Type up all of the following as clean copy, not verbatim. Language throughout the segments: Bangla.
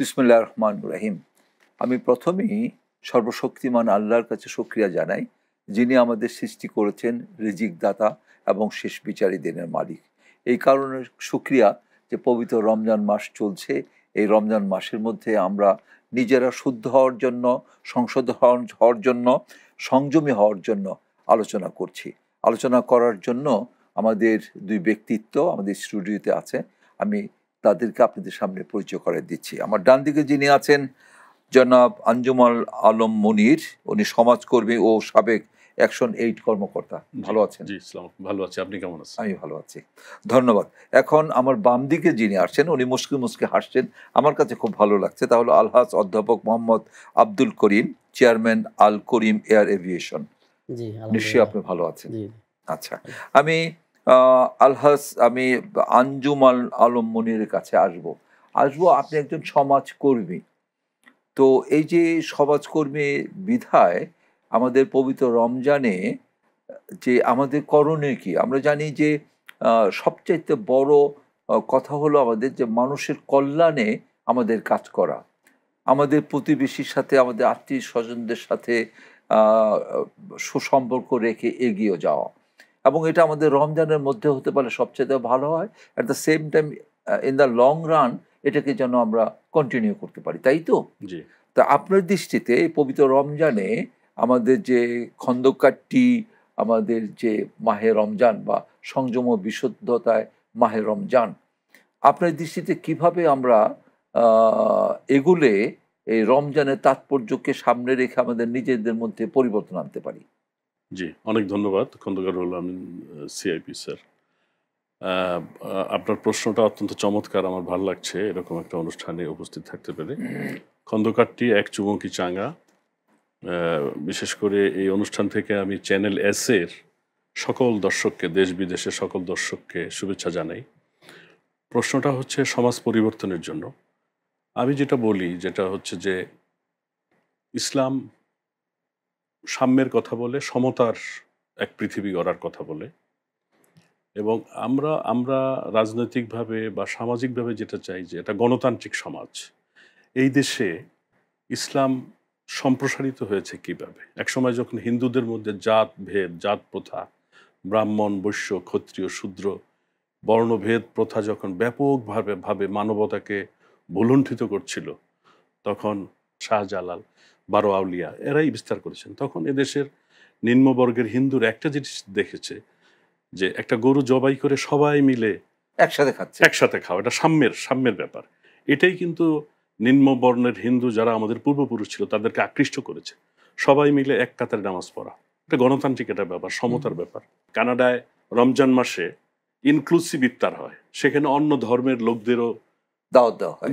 বিসমিল্লাহির রহমানির রহিম। আমি প্রথমেই সর্বশক্তিমান আল্লাহর কাছে শুকরিয়া জানাই, যিনি আমাদের সৃষ্টি করেছেন, রিজিক দাতা এবং শেষ বিচারী দিনের মালিক। এই কারণে শুকরিয়া যে পবিত্র রমজান মাস চলছে, এই রমজান মাসের মধ্যে আমরা নিজেরা শুদ্ধ হওয়ার জন্য, সংশোধ হওয়ার জন্য, সংযমী হওয়ার জন্য আলোচনা করছি। আলোচনা করার জন্য আমাদের দুই ব্যক্তিত্ব আমাদের স্টুডিওতে আছে। আমি তাদেরকে আপনাদের সামনে পরিচয় করে দিচ্ছি। আমার ডান দিকে যিনি আছেন জনাব আঞ্জুমাল আলম মনির, উনি সমাজকর্মী ও সাবেক অ্যাকশন এইড কর্মকর্তা। ভালো আছেন? জি, ভালো আছি। আপনি কেমন আছেন? আমি ভালো আছি, ধন্যবাদ। এখন আমার বাম দিকে যিনি আসছেন, উনি মুসকে মুসকে হাসছেন, আমার কাছে খুব ভালো লাগছে। তাহলে আলহাজ অধ্যাপক মোহাম্মদ আব্দুল করিম, চেয়ারম্যান আল করিম এয়ার এভিয়েশন। নিশ্চয়ই আপনি ভালো আছেন। আচ্ছা, আমি আমি আঞ্জুমাল আলম মনিরের কাছে আসবো। আপনি একজন সমাজকর্মী, তো এই যে সমাজকর্মী বিধায় আমাদের পবিত্র রমজানে যে আমাদের করণীয় কি, আমরা জানি যে সবচাইতে বড় কথা হলো আমাদের যে মানুষের কল্যাণে আমাদের কাজ করা, আমাদের প্রতিবেশীর সাথে, আমাদের আত্মীয় স্বজনদের সাথে সুসম্পর্ক রেখে এগিয়ে যাওয়া, এবং এটা আমাদের রমজানের মধ্যে হতে পারে সবচেয়ে ভালো হয়। At the same time in the long run এটাকে যেন আমরা কন্টিনিউ করতে পারি, তাই তো? জি। তা আপনার দৃষ্টিতে এই পবিত্র রমজানে আমাদের যে খন্দকারটি, আমাদের যে মাহে রমজান বা সংযম ও বিশুদ্ধতায় মাহে রমজান, আপনার দৃষ্টিতে কিভাবে আমরা এগুলে এই রমজানের তাৎপর্যকে সামনে রেখে আমাদের নিজেদের মধ্যে পরিবর্তন আনতে পারি? জি, অনেক ধন্যবাদ খন্দকারুল আমিন সিআইপি স্যার। আপনার প্রশ্নটা অত্যন্ত চমৎকার, আমার ভালো লাগছে এরকম একটা অনুষ্ঠানে উপস্থিত থাকতে পেরে। খন্দকারটি এক চুমকি চাঙ্গা। বিশেষ করে এই অনুষ্ঠান থেকে আমি চ্যানেল এস এর সকল দর্শককে, দেশ বিদেশের সকল দর্শককে শুভেচ্ছা জানাই। প্রশ্নটা হচ্ছে সমাজ পরিবর্তনের জন্য। আমি যেটা বলি, যেটা হচ্ছে যে ইসলাম সাম্যের কথা বলে, সমতার এক পৃথিবী গড়ার কথা বলে, এবং আমরা রাজনৈতিকভাবে বা সামাজিকভাবে যেটা চাই যে এটা গণতান্ত্রিক সমাজ। এই দেশে ইসলাম সম্প্রসারিত হয়েছে কিভাবে? একসময় যখন হিন্দুদের মধ্যে জাত ভেদ, জাত প্রথা, ব্রাহ্মণ, বৈশ্য, ক্ষত্রিয়, শূদ্র, বর্ণভেদ প্রথা যখন ব্যাপকভাবে মানবতাকে ভুলুণ্ঠিত করছিল, তখন শাহজালাল, বারো আউলিয়া এরাই বিস্তার করেছেন। তখন এদেশের নিম্নবর্গের হিন্দুর একটা জিনিস দেখেছে যে একটা গরু জবাই করে সবাই মিলে একসাথে খাওয়া, এটা সাম্যের ব্যাপার। এটাই কিন্তু নিম্নবর্ণের হিন্দু যারা আমাদের পূর্বপুরুষ ছিল তাদেরকে আকৃষ্ট করেছে। সবাই মিলে এক কাতারে নামাজ পড়া, এটা গণতান্ত্রিক একটা ব্যাপার, সমতার ব্যাপার। কানাডায় রমজান মাসে ইনক্লুসিভ ইফতার হয়, সেখানে অন্য ধর্মের লোকদেরও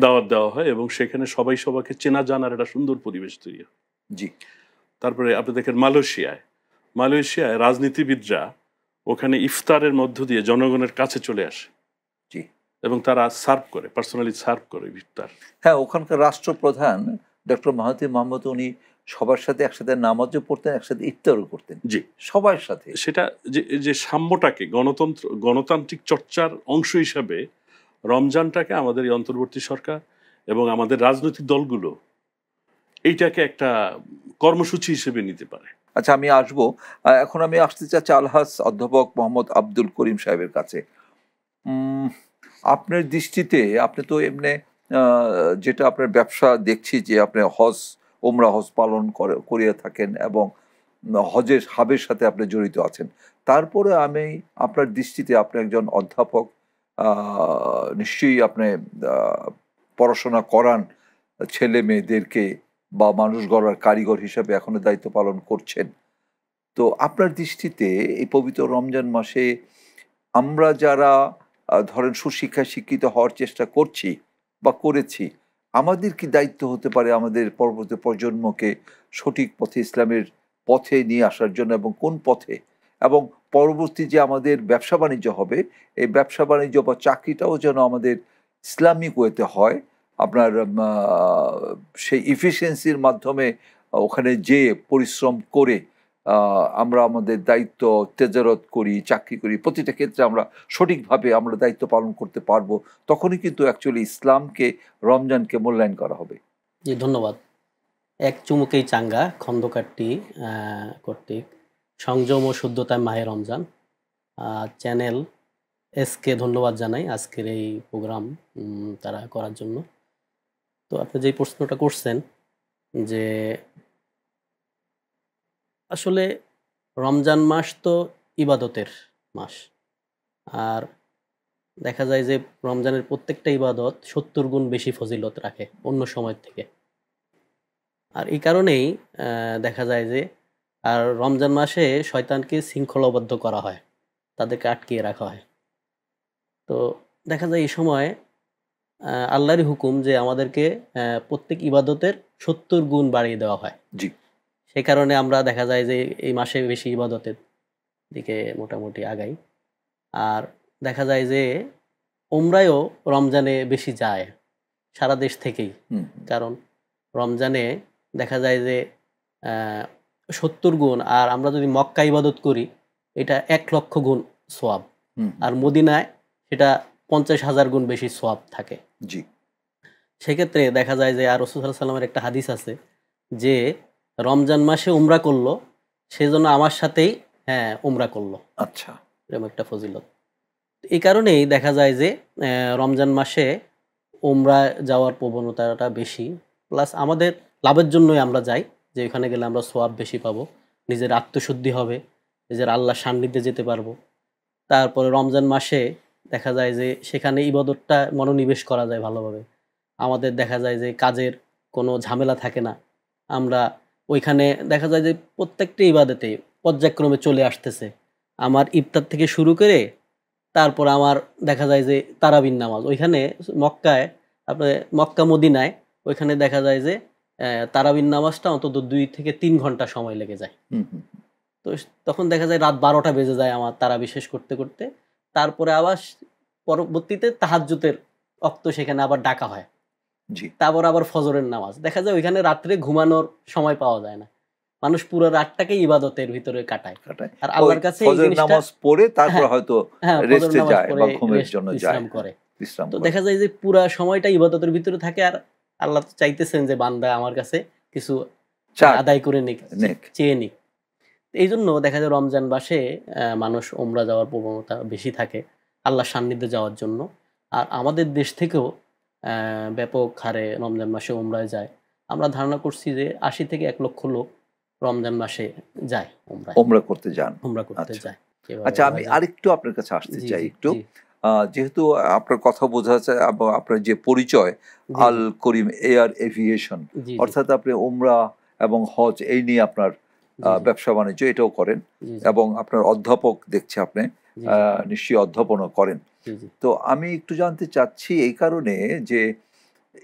দাওয়াত দেওয়া হয় এবং সেখানে সবাই সবাইকে চেনা জানার একটা সুন্দর পরিবেশ তৈরি হয়। জি। তারপরে আপনি দেখেন মালয়েশিয়ায় রাজনীতিবিদরা ওখানে ইফতারের মধ্য দিয়ে জনগণের কাছে চলে আসে। জি। এবং তারা পার্সোনালি সার্ভ করে ইফতার। হ্যাঁ, ওখানকার রাষ্ট্রপ্রধান ডক্টর মাহাথির মোহাম্মদ, উনি সবার সাথে একসাথে নামাজও পড়তেন, একসাথে ইফতারও করতেন। জি, সবার সাথে। সেটা যে সাম্যটাকে গণতান্ত্রিক চর্চার অংশ হিসাবে রমজানটাকে আমাদের এই অন্তর্বর্তী সরকার এবং আমাদের রাজনৈতিক দলগুলো এইটাকে একটা কর্মসূচি হিসেবে নিতে পারে। আচ্ছা, আমি আসবো। এখন আমি আসতে চাচ্ছি আলহাজ অধ্যাপক মোহাম্মদ আব্দুল করিম সাহেবের কাছে। আপনার দৃষ্টিতে, আপনি তো এমনি যেটা আপনার ব্যবসা দেখছি যে আপনি ওমরা হজ পালন করিয়া থাকেন এবং হজের হাবের সাথে আপনি জড়িত আছেন। তারপরে আমি আপনার দৃষ্টিতে, আপনি একজন অধ্যাপক, নিশ্চয়ই আপনি পড়াশোনা করান ছেলে মেয়েদেরকে, বা মানুষ গড়ার কারিগর হিসাবে এখনো দায়িত্ব পালন করছেন। তো আপনার দৃষ্টিতে এই পবিত্র রমজান মাসে আমরা যারা ধরেন সুশিক্ষায় শিক্ষিত হওয়ার চেষ্টা করছি বা করেছি, আমাদের কি দায়িত্ব হতে পারে আমাদের পরবর্তী প্রজন্মকে সঠিক পথে, ইসলামের পথে নিয়ে আসার জন্য, এবং কোন পথে, এবং পরবর্তী যে আমাদের ব্যবসা বাণিজ্য হবে, এই ব্যবসা বাণিজ্য বা চাকরিটাও যেন আমাদের ইসলামিক ওয়েতে হয়, আপনার সেই ইফিসিয়েন্সির মাধ্যমে ওখানে যে পরিশ্রম করে আমরা আমাদের দায়িত্ব তেজারত করি, চাকরি করি, প্রতিটা ক্ষেত্রে আমরা সঠিকভাবে আমরা দায়িত্ব পালন করতে পারবো, তখনই কিন্তু অ্যাকচুয়ালি ইসলামকে, রমজানকে মূল্যায়ন করা হবে। জি, ধন্যবাদ। এক চুমুকেই চাঙ্গা খন্দকারটি কর্তৃক সংযম ও শুদ্ধতায় মাহে রমজান চ্যানেল এসকে ধন্যবাদ জানাই আজকের এই প্রোগ্রাম তারা করার জন্য। তো আপনি যে প্রশ্নটা করছেন যে আসলে রমজান মাস তো ইবাদতের মাস, আর দেখা যায় যে রমজানের প্রত্যেকটা ইবাদত 70 গুণ বেশি ফজিলত রাখে অন্য সময় থেকে। আর এই কারণেই দেখা যায় যে আর রমজান মাসে শয়তানকে শৃঙ্খলাবদ্ধ করা হয়, তাদেরকে আটকিয়ে রাখা হয়। তো দেখা যায় এই সময় আল্লাহরই হুকুম যে আমাদেরকে প্রত্যেক ইবাদতের 70 গুণ বাড়িয়ে দেওয়া হয়। জি, সেই কারণে আমরা দেখা যায় যে এই মাসে বেশি ইবাদতের দিকে মোটামুটি আগাই। আর দেখা যায় যে উমরায়ও রমজানে বেশি যায় সারা দেশ থেকেই, কারণ রমজানে দেখা যায় যে 70 গুণ, আর আমরা যদি মক্কা ইবাদত করি এটা 1 লক্ষ গুণ সোয়াব, আর মদিনায় সেটা 50,000 গুণ বেশি সোয়াব থাকে। জি, সেক্ষেত্রে দেখা যায় যে আর রাসূল সাল্লাল্লাহু আলাইহি ওয়াসাল্লামের একটা হাদিস আছে যে রমজান মাসে উমরা করলো সেজন্য আমার সাথেই উমরা করলো। আচ্ছা, এরকম একটা ফজিলত। এই কারণেই দেখা যায় যে রমজান মাসে উমরা যাওয়ার প্রবণতাটা বেশি, প্লাস আমাদের লাভের জন্যই আমরা যাই যে ওখানে গেলে আমরা সোয়াব বেশি পাবো, নিজের আত্মশুদ্ধি হবে, নিজের আল্লাহর সান্নিধ্যে যেতে পারবো। তারপরে রমজান মাসে দেখা যায় যে সেখানে ইবাদতটা মনোনিবেশ করা যায় ভালোভাবে। আমাদের দেখা যায় যে কাজের কোনো ঝামেলা থাকে না, আমরা ওইখানে দেখা যায় যে প্রত্যেকটা ইবাদতে পর্যায়ক্রমে চলে আসতেছে। আমার ইফতার থেকে শুরু করে তারপর আমার দেখা যায় যে তারাবির নামাজ ওইখানে মক্কায়, আপনার মক্কা মদিনায় ওইখানে দেখা যায় যে তারাবির নামাজটা অন্তত 2 থেকে 3 ঘন্টা সময় লেগে যায়। তো তখন দেখা যায় রাত 12টা বেজে যায় আমার তারাবি শেষ করতে করতে। তারপরে আবার পরবর্তীতে তাহাজ্জুদের ওয়াক্ত সেখানে আবার ডাকা হয়। তারপর আবার ফজরের নামাজ, দেখা যায় ওইখানে রাত্রে ঘুমানোর সময় পাওয়া যায় না, মানুষ পুরো রাতটাকে ইবাদতের ভিতরে কাটায়। আর আল্লাহর কাছে এই জিনিসটা নামাজ পড়ে তারপর হয়তো রেস্টে যায় বা ঘুমের জন্য যায়, করে। তো দেখা যায় যে পুরো সময়টা ইবাদতের ভিতরে থাকে, আর আল্লাহ তো চাইতেছেন যে বান্দা আমার কাছে কিছু আদায় করে নিক, চেয়ে নিক। এই জন্য দেখা যায় রমজান মাসে মানুষ উমরা যাওয়ার প্রবণতা বেশি থাকে আল্লাহর সান্নিধ্যে যাওয়ার জন্য। আর আমাদের দেশ থেকেও ব্যাপক হারে রমজান মাসে উমরায় যায়। আমরা ধারণা করছি যে 80 থেকে 1 লক্ষ লোক রমজান মাসে যায় উমরা করতে যান। যায়। আচ্ছা, আমি আরেকটু আপনার কাছে আসতে চাই একটু, যেহেতু আপনার কথা বোঝা যাচ্ছে আপনার যে পরিচয় আল করিম এয়ার এভিয়েশন, অর্থাৎ আপনি উমরা এবং হজ এই নিয়ে আপনার ব্যবসা বাণিজ্য এটাও করেন, এবং আপনার অধ্যাপক দেখছি আপনি নিশ্চয়ই অধ্যাপনও করেন। তো আমি একটু জানতে চাচ্ছি এই কারণে যে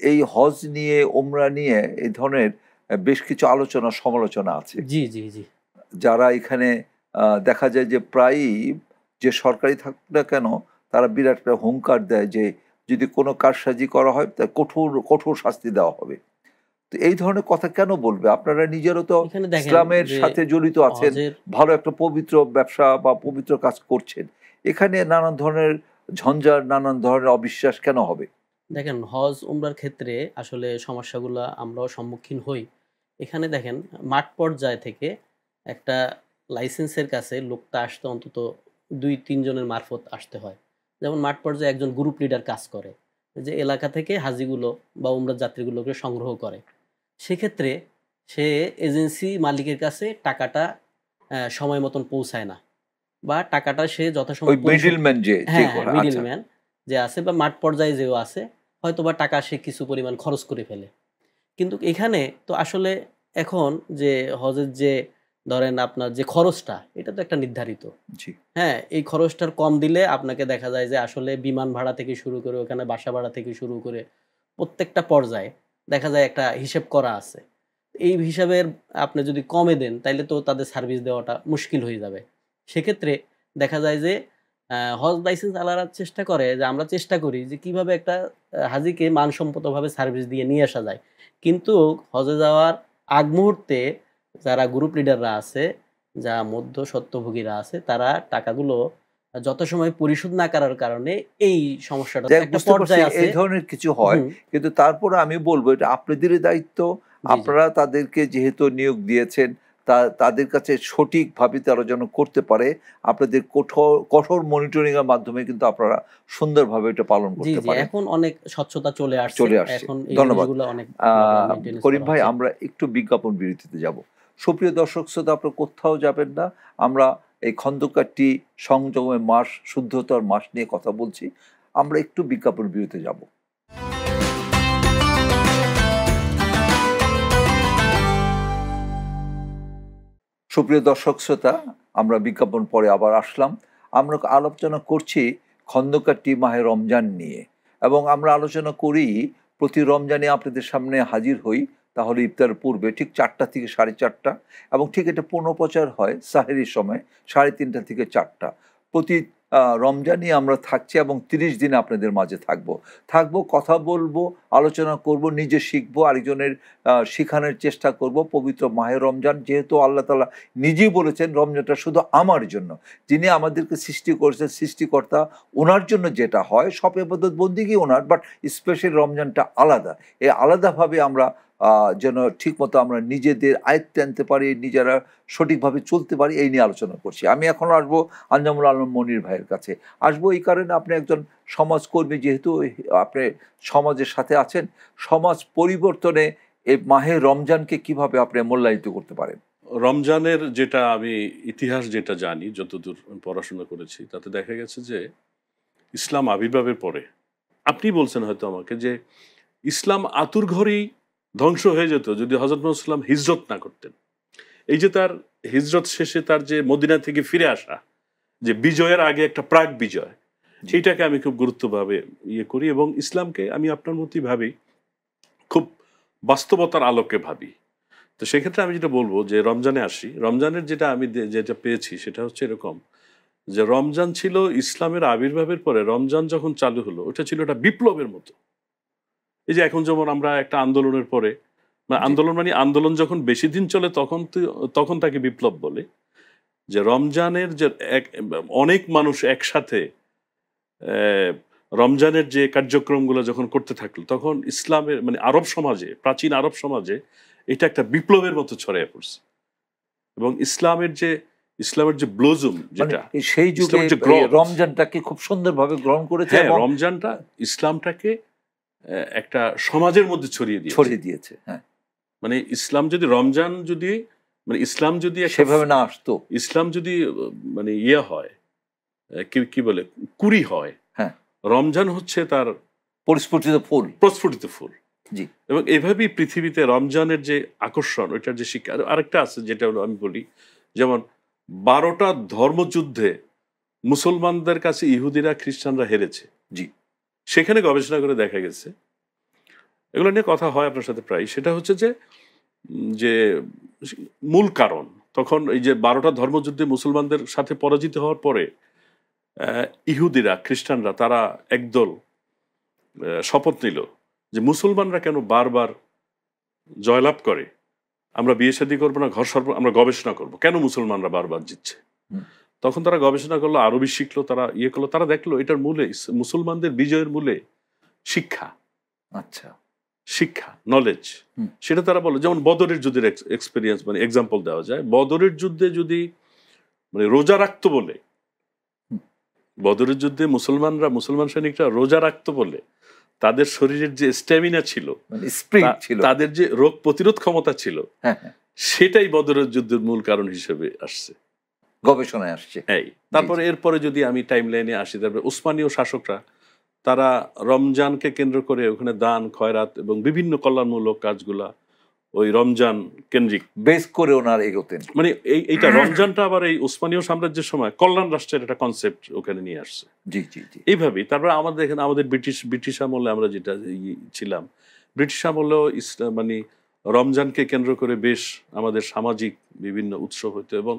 এই হজ নিয়ে উমরা নিয়ে এই ধরনের বেশ কিছু আলোচনা সমালোচনা আছে। যারা এখানে দেখা যায় যে প্রায়ই যে সরকারি থাকুক না কেন তারা বিরাট একটা হুঙ্কার দেয় যে যদি কোনো কারসাজি করা হয় তা কঠোর কঠোর শাস্তি দেওয়া হবে। তো এই ধরনের কথা কেন বলবে? আপনারা নিজেরও তো ইসলামের সাথে জড়িত আছেন, ভালো একটা পবিত্র ব্যবসা বা পবিত্র কাজ করছেন, এখানে নানান ধরনের ঝঞ্ঝাট, নানান ধরনের অবিশ্বাস কেন হবে? দেখেন, হজ উমরার ক্ষেত্রে আসলে সমস্যাগুলো আমরাও সম্মুখীন হই। এখানে দেখেন মাঠ পর্যায় থেকে একটা লাইসেন্সের কাছে লোকটা আসতে অন্তত 2-3 জনের মারফত আসতে হয়। যেমন মাঠ পর্যায়ে একজন গ্রুপ লিডার কাজ করে, যে এলাকা থেকে হাজিগুলো বা উমরা যাত্রীগুলোকে সংগ্রহ করে। সেক্ষেত্রে সে এজেন্সি মালিকের কাছে টাকাটা সময় মতন পৌঁছায় না, বা টাকাটা সে যথাসময় মিডলম্যান যে আছে বা মাঠ পর্যায়ে যেও আছে হয়তো বা টাকা সে কিছু পরিমাণ খরচ করে ফেলে। কিন্তু এখানে তো আসলে এখন যে হজের যে ধরেন আপনার যে খরচটা, এটা তো একটা নির্ধারিত। এই খরচটার কম দিলে আপনাকে দেখা যায় যে আসলে বিমান ভাড়া থেকে শুরু করে ওখানে বাসা ভাড়া থেকে শুরু করে প্রত্যেকটা পর্যায়ে দেখা যায় একটা হিসেব করা আছে। এই হিসাবের আপনি যদি কমে দেন তাইলে তো তাদের সার্ভিস দেওয়াটা মুশকিল হয়ে যাবে। সেক্ষেত্রে দেখা যায় যে হজ লাইসেন্স আলার চেষ্টা করে যে আমরা চেষ্টা করি যে কিভাবে একটা হাজিকে মানসম্মতভাবে সার্ভিস দিয়ে নিয়ে আসা যায়। কিন্তু হজে যাওয়ার আগ মুহূর্তে যারা গ্রুপ লিডাররা আছে যা মধ্য স্বত্বভোগীরা আছে তারা টাকাগুলো যথাসময়ে পরিশোধ না করার কারণে এই সমস্যাটা যাই হোক, একটা বুঝতে পারছি পর্যায়ে আছে। এই ধরনের কিছু হয়, হুম, কিন্তু তারপরে আমি বলবো এটা আপনাদেরই দায়িত্ব। জি, জি, আপনারা তাদেরকে যেহেতু নিয়োগ দিয়েছেন, তাদের কাছে সঠিকভাবে তারা যেন করতে পারে, আপনাদের কঠোর কঠোর মনিটরিং এর মাধ্যমে কিন্তু আপনারা সুন্দরভাবে এটা পালন জি, করতে জি। পারেন। এখন অনেক স্বচ্ছতা চলে আসছে। চলে আসছে। এখন এই ধন্যবাদ। জিনিসগুলো অনেক ভাবে মেইনটেন্যান্স করিম করা ভাই, হচ্ছে। আমরা একটু বিজ্ঞাপন বিরতিতে যাব। সুপ্রিয় দর্শক শ্রোতা, আপনারা কোথাও যাবেন না। আমরা এই খন্দকারটি সংযমের মাস, শুদ্ধতার মাস নিয়ে কথা বলছি। আমরা একটু বিজ্ঞাপন বিরতিতে যাব। সুপ্রিয় দর্শক শ্রোতা, আমরা বিজ্ঞাপন পরে আবার আসলাম। আমরা আলোচনা করছি খন্দকারটি মাহে রমজান নিয়ে, এবং আমরা আলোচনা করি প্রতি রমজানে আপনাদের সামনে হাজির হই, তাহলে ইফতারের পূর্বে ঠিক 4টা থেকে 4:30, এবং ঠিক এটা পুনঃপ্রচার হয় সাহেরির সময় 3:30 থেকে 4টা। প্রতি রমজানই আমরা থাকছি এবং 30 দিন আপনাদের মাঝে থাকবো, কথা বলবো, আলোচনা করব, নিজে শিখবো, আরেকজনের শেখানোর চেষ্টা করব। পবিত্র মাহে রমজান, যেহেতু আল্লাহ তাআলা নিজেই বলেছেন রমজানটা শুধু আমার জন্য, যিনি আমাদেরকে সৃষ্টি করেছেন, সৃষ্টিকর্তা, ওনার জন্য যেটা হয় সব ইবাদত বন্দেগী ওনার, বাট স্পেশাল রমজানটা আলাদা। এই আলাদাভাবে আমরা যেন ঠিকমতো আমরা নিজেদের আয়ত্তে আনতে পারি, নিজেরা সঠিকভাবে চলতে পারি, এই নিয়ে আলোচনা করছি। আমি এখন আসবো আঞ্জামুল আলম মনির ভাইয়ের কাছে। আসবো এই কারণে, আপনি একজন সমাজকর্মী, যেহেতু আপনি সমাজের সাথে আছেন, সমাজ পরিবর্তনে এই মাহে রমজানকে কিভাবে আপনি মূল্যায়িত করতে পারেন? রমজানের যেটা আমি ইতিহাস যেটা জানি, যতদূর পড়াশোনা করেছি, তাতে দেখা গেছে যে ইসলাম আবির্ভাবের পরে, আপনি বলছেন হয়তো আমাকে যে ইসলাম আতুর ঘরেই ধ্বংস হয়ে যেত যদি হযরত মুহাম্মদ সাল্লাল্লাহু আলাইহি ওয়াসাল্লাম হিজরত না করতেন। এই যে তার হিজরত শেষে তার যে মদিনা থেকে ফিরে আসা, যে বিজয়ের আগে একটা প্রাক বিজয়, এইটাকে আমি খুব গুরুত্বভাবে করি, এবং ইসলামকে আমি আপনার মতোই ভাবি, খুব বাস্তবতার আলোকে ভাবি। তো সেক্ষেত্রে আমি যেটা বলবো যে রমজানে আসি, রমজানের যেটা আমি যেটা পেয়েছি সেটা হচ্ছে এরকম যে রমজান ছিল ইসলামের আবির্ভাবের পরে, রমজান যখন চালু হলো ওটা ছিল একটা বিপ্লবের মতো। এই যে এখন যেমন আমরা একটা আন্দোলনের পরে, আন্দোলন মানে আন্দোলন যখন বেশি দিন চলে তখন তাকে বিপ্লব বলে। যে রমজানের যে অনেক মানুষ একসাথে রমজানের যে কার্যক্রমগুলো যখন করতে থাকলো, তখন ইসলামের মানে আরব সমাজে, প্রাচীন আরব সমাজে এটা একটা বিপ্লবের মতো ছড়িয়ে পড়ছে। এবং ইসলামের যে ব্লোজুম, যেটা সেই যুগে রমজানটাকে খুব সুন্দরভাবে গ্রহণ করেছে, রমজানটা ইসলামটাকে একটা সমাজের মধ্যে ছড়িয়ে দিয়েছে। হ্যাঁ, মানে ইসলাম যদি রমজান যদি মানে ইসলাম যদি সেভাবে না আসতো, ইসলাম যদি মানে হয়, কি বলে, কুরি হয়, হ্যাঁ, রমজান হচ্ছে তার প্রস্ফুটিত ফুল। জি। এবং এভাবেই পৃথিবীতে রমজানের যে আকর্ষণ, ওইটার যে শিক্ষা আরেকটা আছে, যেটা হলো আমি বলি, যেমন 12টা ধর্মযুদ্ধে মুসলমানদের কাছে ইহুদিরা খ্রিস্টানরা হেরেছে। জি। সেখানে গবেষণা করে দেখা গেছে, এগুলো নিয়ে কথা হয় আপনার সাথে প্রায়, সেটা হচ্ছে যে মূল কারণ, তখন এই যে 12টা ধর্মযুদ্ধে মুসলমানদের সাথে পরাজিত হওয়ার পরে ইহুদিরা, খ্রিস্টানরা, তারা একদল শপথ নিল যে মুসলমানরা কেন বারবার জয়লাভ করে, আমরা বিয়ে শাদী করবো না, আমরা গবেষণা করব কেন মুসলমানরা বারবার জিতছে। তখন তারা গবেষণা করলো, আরবি শিখলো, তারা করলো, তারা দেখলো এটার মূলে, মুসলমানদের বিজয়ের মূলে শিক্ষা, নলেজ। সেটা তারা বলে, যেমন বদরের যুদ্ধের এক্সপেরিয়েন্স, মানে এক্সাম্পল দেওয়া যায়। বদরের যুদ্ধে যদি মানে রোজা রাখতো বলে, বদরের যুদ্ধে মুসলমান সৈনিকরা রোজা রাখতো বলে তাদের শরীরের যে স্ট্যামিনা ছিল, তাদের যে রোগ প্রতিরোধ ক্ষমতা ছিল, সেটাই বদরের যুদ্ধের মূল কারণ হিসেবে আসছে, গবেষণায় আসছে। তারপরে এরপরে যদি আমি টাইম লাইনে আসি, তারপরে উসমানীয় শাসকরা তারা রমজানকে কেন্দ্র করে ওখানে দান, খয়রাত এবং বিভিন্ন কল্যাণমূলক কাজগুলা ওই রমজান কেন্দ্রিক বেস করে ওনার এগোতেন। মানে এইটা রমজানটা আবার এই উসমানীয় সাম্রাজ্যের সময় কল্যাণ রাষ্ট্রের একটা কনসেপ্ট ওখানে নিয়ে আসছে। জি জি জি। এইভাবেই তারপরে আমাদের এখানে আমাদের ব্রিটিশ আমলে আমরা যেটা ছিলাম, ব্রিটিশ আমলেও মানে রমজানকে কেন্দ্র করে বেশ আমাদের সামাজিক বিভিন্ন উৎসব হতো, এবং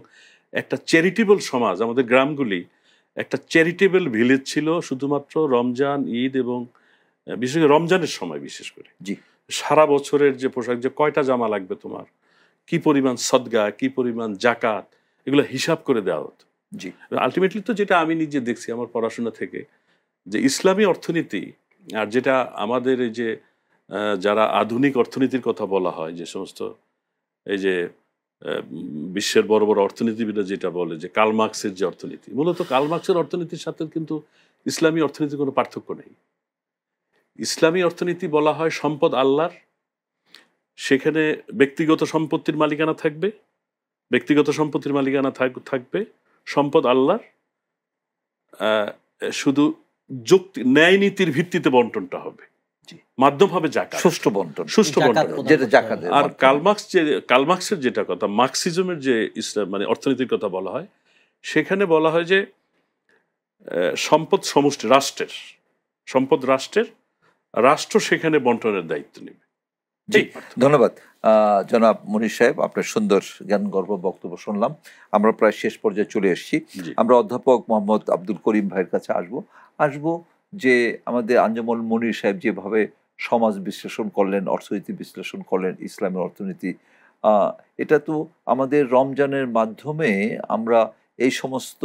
একটা চ্যারিটেবল সমাজ, আমাদের গ্রামগুলি একটা চ্যারিটেবল ভিলেজ ছিল শুধুমাত্র রমজান, ঈদ এবং বিশেষ করে রমজানের সময়। বিশেষ করে সারা বছরের যে পোশাক, যে কয়টা জামা লাগবে তোমার, কি পরিমাণ সদগা, কি পরিমাণ জাকাত, এগুলো হিসাব করে দেওয়া হতো। জি আলটিমেটলি তো যেটা আমি নিজে দেখছি আমার পড়াশোনা থেকে, যে ইসলামী অর্থনীতি আর যেটা আমাদের এই যে যারা আধুনিক অর্থনীতির কথা বলা হয়, যে সমস্ত এই যে বিশ্বের বড় বড় অর্থনীতিবিদরা যেটা বলে যে কার্ল মার্কসের যে অর্থনীতি, মূলত কার্ল মার্কসের অর্থনীতির সাথে কিন্তু ইসলামী অর্থনীতির কোনো পার্থক্য নেই। ইসলামী অর্থনীতি বলা হয় সম্পদ আল্লাহর, সেখানে ব্যক্তিগত সম্পত্তির মালিকানা থাকবে, ব্যক্তিগত সম্পত্তির মালিকানা থাকবে, সম্পদ আল্লাহর, শুধু যুক্তি ন্যায় নীতির ভিত্তিতে বন্টনটা হবে, মাধ্যম হবে জাকাত, সুষ্ঠু বন্টন, সুষ্ঠু বন্টন, যেটা জাকাত। আর কার্ল মার্কসের যেটা কথা, মার্কসিজমের যে ইসলাম মানে অর্থনীতির কথা বলা হয়, সেখানে বলা হয় যে সম্পদ সমষ্টি রাষ্ট্রের, সম্পদ রাষ্ট্রের, রাষ্ট্র সেখানে বন্টনের দায়িত্ব নেবে। জি ধন্যবাদ জনাব মনির সাহেব, আপনার সুন্দর জ্ঞানগর্ভ বক্তব্য শুনলাম। আমরা প্রায় শেষ পর্যায়ে চলে এসেছি। আমরা অধ্যাপক মোহাম্মদ আব্দুল করিম ভাইয়ের কাছে আসবো যে আমাদের আঞ্জুমান মনির সাহেব যেভাবে সমাজ বিশ্লেষণ করলেন, অর্থনীতি বিশ্লেষণ করলেন, ইসলামের অর্থনীতি, এটা তো আমাদের রমজানের মাধ্যমে আমরা এই সমস্ত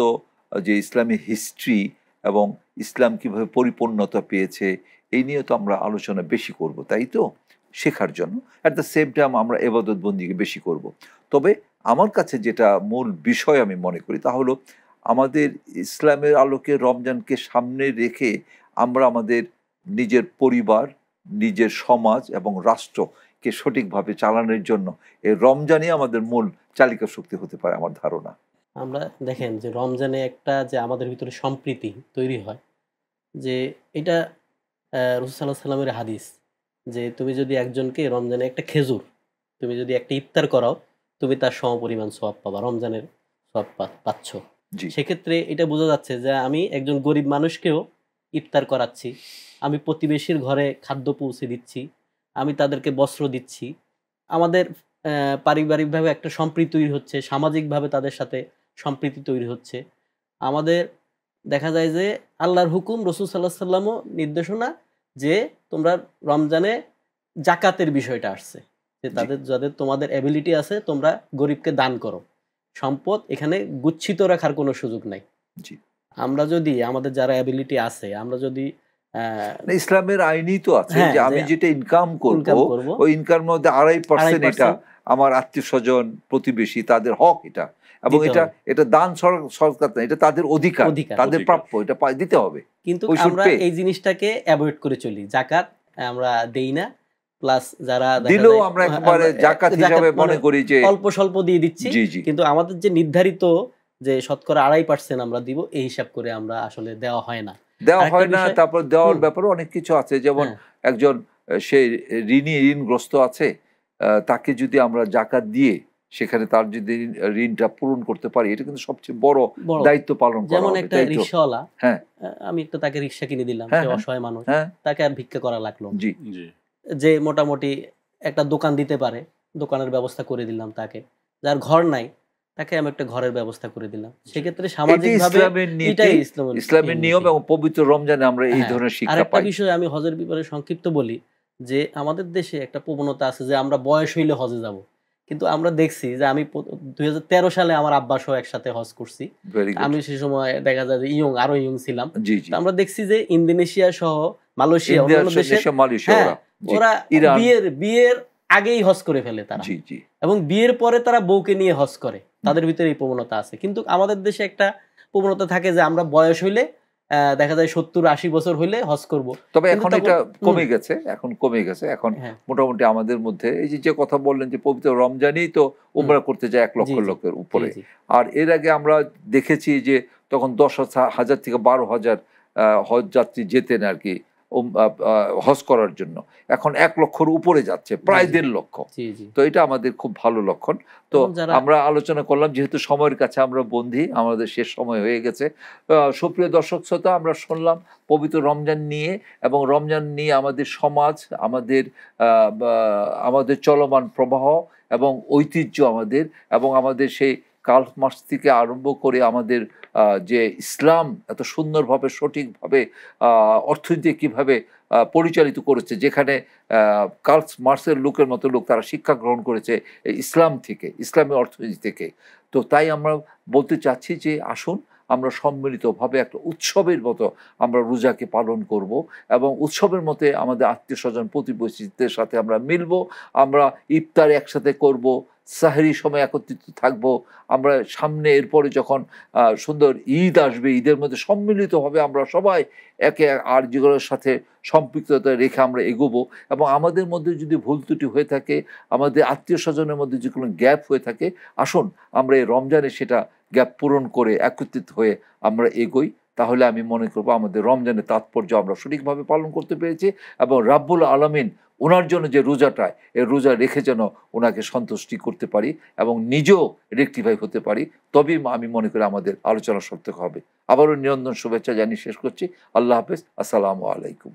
যে ইসলামী হিস্ট্রি এবং ইসলাম কিভাবে পরিপূর্ণতা পেয়েছে এই নিয়ে তো আমরা আলোচনা বেশি করব, তাই তো, শেখার জন্য। অ্যাট দ্য সেম টাইম আমরা ইবাদত বন্দিকে বেশি করব। তবে আমার কাছে যেটা মূল বিষয় আমি মনে করি তা হলো আমাদের ইসলামের আলোকে রমজানকে সামনে রেখে আমরা আমাদের নিজের পরিবার, নিজের সমাজ এবং রাষ্ট্রকে সঠিকভাবে চালানোর জন্য এই রমজানই আমাদের মূল চালিকা শক্তি হতে পারে আমার ধারণা। আমরা দেখেন যে রমজানে একটা যে আমাদের ভিতরে সম্প্রীতি তৈরি হয়, যে এটা রাসূল সাল্লাল্লাহু আলাইহি সাল্লামের হাদিস, যে তুমি যদি একজনকে রমজানে একটা খেজুর তুমি যদি একটা ইফতার করাও, তুমি তার সমপরিমাণ সওয়াব পাবা, রমজানের সওয়াব পাচ্ছ। সেক্ষেত্রে এটা বোঝা যাচ্ছে যে আমি একজন গরিব মানুষকেও ইফতার করাচ্ছি, আমি প্রতিবেশীর ঘরে খাদ্য পৌঁছে দিচ্ছি, আমি তাদেরকে বস্ত্র দিচ্ছি, আমাদের পারিবারিকভাবে একটা সম্প্রীতি তৈরি হচ্ছে, সামাজিকভাবে তাদের সাথে সম্প্রীতি তৈরি হচ্ছে। আমাদের দেখা যায় যে আল্লাহর হুকুম, রাসূল সাল্লাল্লাহু আলাইহি সাল্লামও নির্দেশনা যে তোমরা রমজানে জাকাতের বিষয়টা আসছে, যে যাদের তোমাদের অ্যাবিলিটি আছে তোমরা গরিবকে দান করো, সম্পদ এখানে গুচ্ছিত রাখার কোনো সুযোগ নাই। আমরা যদি আমাদের যারা অ্যাবিলিটি আছে, আমরা যদি ইসলামের আইনই তো আছে যে আমি যেটা ইনকাম করব ওই ইনকামের মধ্যে 2.5% এটা আমার আত্মীয় স্বজন, প্রতিবেশী, তাদের হক এটা, এবং এটা দান সরকার না, এটা তাদের অধিকার, তাদের প্রাপ্য, এটা দিতে হবে। কিন্তু আমরা এই জিনিসটাকে অ্যাভয়েড করে চলি, জাকাত আমরা দেই না, প্লাস যারা দিলেও আমরা একেবারে জাকাত হিসাবে মনে করি যে অল্প স্বল্প দিয়ে দিচ্ছি, কিন্তু আমাদের যে নির্ধারিত যে শতকরা 2.5% আমরা দিব এই হিসাব করে আমরা আসলে দেওয়া হয় না। তারপর দেওয়ার ব্যাপারে অনেক কিছু আছে, যেমন একজন সে ঋণগ্রস্ত আছে, তাকে যদি আমরা জাকাত দিয়ে সেখানে তার যদি ঋণটা পূরণ করতে পারি, এটা কিন্তু সবচেয়ে বড় দায়িত্ব পালন করা। যেমন একটা রিকশাওয়ালা, আমি একটা তাকে রিকশা কিনে দিলাম, সে অসহায় মানুষ, তাকে আর ভিক্ষা করা লাগলো, যে মোটামুটি একটা দোকান দিতে পারে, দোকানের ব্যবস্থা করে দিলাম তাকে, যার ঘর নাই তাকে আমি একটা ঘরের ব্যবস্থা করে দিলাম। সেক্ষেত্রে সামাজিকভাবে এটাই ইসলামের নিয়ম এবং পবিত্র রমজানে আমরা এই ধরনের শিক্ষা পাই। আরেকটা বিষয় আমি হজের ব্যাপারে সংক্ষিপ্ত বলি, যে আমাদের দেশে একটা প্রবণতা আছে যে আমরা বয়স হইলে হজে যাব, কিন্তু আমরা দেখছি যে আমি 2013 সালে আমার আব্বা সহ একসাথে হজ করছি, আমি সেই সময় দেখা যায় যে আরো ইয়ং ছিলাম। আমরা দেখছি যে ইন্দোনেশিয়া সহ মালয়েশিয়া, অন্যান্য দেশে ওরা বিয়ের আগেই হজ করে ফেলে তারা, এবং বিয়ের পরে তারা বউকে নিয়ে হজ করে, তাদের ভিতরে এই প্রবণতা আছে। কিন্তু আমাদের দেশে একটা প্রবণতা থাকে যে আমরা বয়স হইলে দেখা যায় 70-80 বছর হইলে হজ করব। তবে এখন এটা কমে গেছে, এখন মোটামুটি আমাদের মধ্যে এই যে কথা বললেন যে পবিত্র রমজানেই তো উমরা করতে যায় 1 লক্ষ লোকের উপরে, আর এর আগে আমরা দেখেছি যে তখন 10,000 থেকে 12,000 হজ যাত্রী যেতেন আর কি হজ করার জন্য, এখন 1 লক্ষর উপরে যাচ্ছে, প্রায় 1.5 লক্ষ। তো এটা আমাদের খুব ভালো লক্ষণ। তো আমরা আলোচনা করলাম, যেহেতু সময়ের কাছে আমরা বন্দী, আমাদের শেষ সময় হয়ে গেছে। সুপ্রিয় দর্শক শ্রোতা, আমরা শুনলাম পবিত্র রমজান নিয়ে, এবং রমজান নিয়ে আমাদের সমাজ, আমাদের চলমান প্রবাহ এবং ঐতিহ্য আমাদের, এবং আমাদের সেই কার্ল মার্কস থেকে আরম্ভ করে আমাদের যে ইসলাম এত সুন্দরভাবে সঠিকভাবে অর্থনীতি কীভাবে পরিচালিত করেছে, যেখানে কার্ল মার্ক্সের লোকের মতো লোক তারা শিক্ষা গ্রহণ করেছে এই ইসলাম থেকে, ইসলামী অর্থনীতি থেকে। তো তাই আমরা বলতে চাচ্ছি যে আসুন আমরা সম্মিলিতভাবে একটা উৎসবের মতো আমরা রোজাকে পালন করব, এবং উৎসবের মতে আমাদের আত্মীয় স্বজন প্রতিবেশীদের সাথে আমরা মিলব, আমরা ইফতার একসাথে করব, সাহরি সময় একত্রিত থাকব। আমরা সামনে এরপরে যখন সুন্দর ঈদ আসবে, ঈদের মধ্যে সম্মিলিতভাবে আমরা সবাই একে আর যেগুলোর সাথে সম্পৃক্ততা রেখে আমরা এগোবো। এবং আমাদের মধ্যে যদি ভুল ত্রুটি হয়ে থাকে, আমাদের আত্মীয় স্বজনের মধ্যে যে কোনো গ্যাপ হয়ে থাকে, আসুন আমরা এই রমজানে সেটা গ্যাপ পূরণ করে একত্রিত হয়ে আমরা এগোই। তাহলে আমি মনে করবো আমাদের রমজানের তাৎপর্য আমরা সঠিকভাবে পালন করতে পেরেছি, এবং রাব্বুল আলামিন ওনার জন্য যে রোজাটা, এই রোজা রেখে যেন ওনাকে সন্তুষ্টি করতে পারি এবং নিজেও রেক্টিফাই হতে পারি, তবেই আমি মনে করি আমাদের আলোচনা সার্থক হবে। আবারও নিরন্তর শুভেচ্ছা জানিয়ে শেষ করছি। আল্লাহ হাফেজ, আসসালামু আলাইকুম।